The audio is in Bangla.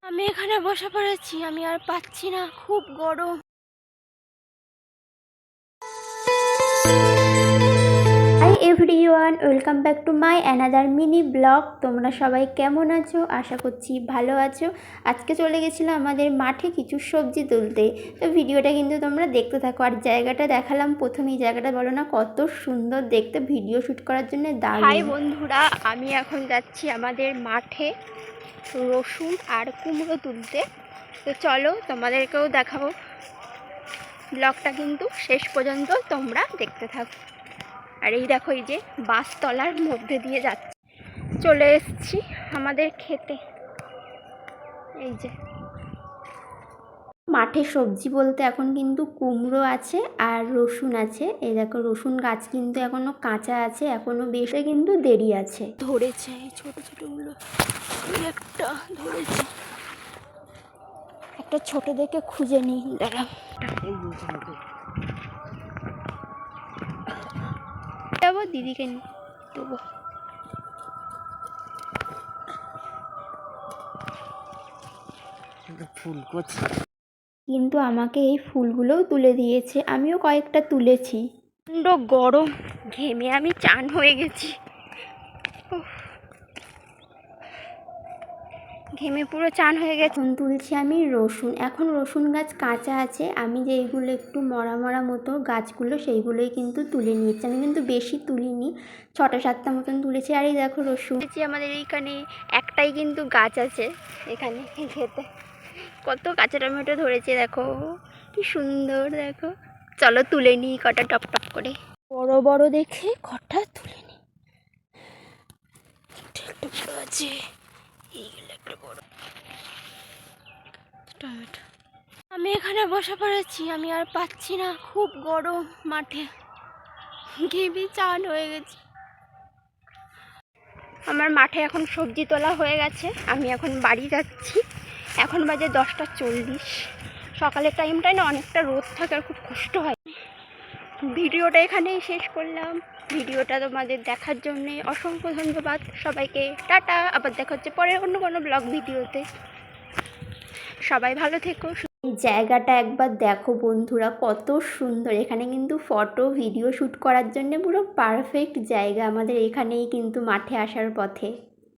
আমি এখানে বসে পড়েছি, আমি আর পাচ্ছি না, খুব গরম। Hi everyone, welcome back to my another mini blog. তোমরা সবাই কেমন আছো? আশা করছি ভালো আছো। আজকে চলে গেছিলাম আমাদের মাঠে কিছু সবজি তুলতে, তো ভিডিওটা কিন্তু তোমরা দেখতে থাকো। আর জায়গাটা দেখালাম প্রথমেই, জায়গাটা বলো না কত সুন্দর দেখতে, ভিডিও শ্যুট করার জন্য দারুণ। হাই বন্ধুরা, আমি এখন যাচ্ছি আমাদের মাঠে রসুন আর কুমড়ো তুলতে। তো চলো তোমাদেরকেও দেখাবো, ব্লগটা কিন্তু শেষ পর্যন্ত তোমরা দেখতে থাকো। আর এই দেখো, এই যে বাসতলার মধ্যে দিয়ে যাচ্ছি, চলে এসেছি আমাদের খেতে। এই যে মাঠে সবজি বলতে এখন কিন্তু কুমড়ো আছে আর রসুন আছে। এই দেখো, রসুন গাছ কিন্তু এখনো কাঁচা আছে, এখনো বেশি কিন্তু দেরি আছে। ধরেছে এই ছোট ছোটগুলো, একটা ধরেছে, একটা ছোট দেখে খুঁজে নিই, দাঁড়া যাবো, দিদিকে নিয়ে দেবো। কিন্তু আমাকে এই ফুলগুলোও তুলে দিয়েছে, আমিও কয়েকটা তুলেছি। প্রচণ্ড গরম, ঘেমে আমি চান হয়ে গেছি, ঘেমে পুরো চান হয়ে গেছে। এখন তুলছি আমি রসুন। এখন রসুন গাছ কাঁচা আছে, আমি যেইগুলো একটু মরা মরা মতো গাছগুলো সেইগুলোই কিন্তু তুলে নিয়েছি। আমি কিন্তু বেশি তুলিনি, 6টা 7টা মতন তুলেছি। আর এই দেখো রসুন, আমাদের এইখানে একটাই কিন্তু গাছ আছে, এখানে খেতে কত কাঁচা টমেটো ধরেছে, দেখো কি সুন্দর। দেখো চলো তুলে নিই কটা, টপ টপ করে বড় বড় দেখে কটা তুলে নিই। আছে এইগুলো একটা বড় টমেটো। আমি এখানে বসে পড়েছি, আমি আর পাচ্ছি না, খুব গরম, মাঠে ঘেমে চান হয়ে গেছে। আমার মাঠে এখন সবজি তোলা হয়ে গেছে, আমি এখন বাড়ি যাচ্ছি। এখন বাজে 10টা 40। সকালের টাইমটায় না অনেকটা রোদ থাকে আর খুব কষ্ট হয়। ভিডিওটা এখানেই শেষ করলাম। ভিডিওটা তোমাদের দেখার জন্যে অসংখ্য ধন্যবাদ সবাইকে। টাটা, আবার দেখা হচ্ছে পরে অন্য কোনো ব্লগ ভিডিওতে। সবাই ভালো থেকো। এই জায়গাটা একবার দেখো বন্ধুরা, কত সুন্দর। এখানে কিন্তু ফটো ভিডিও শ্যুট করার জন্য পুরো পারফেক্ট জায়গা আমাদের এখানেই কিন্তু মাঠে আসার পথে।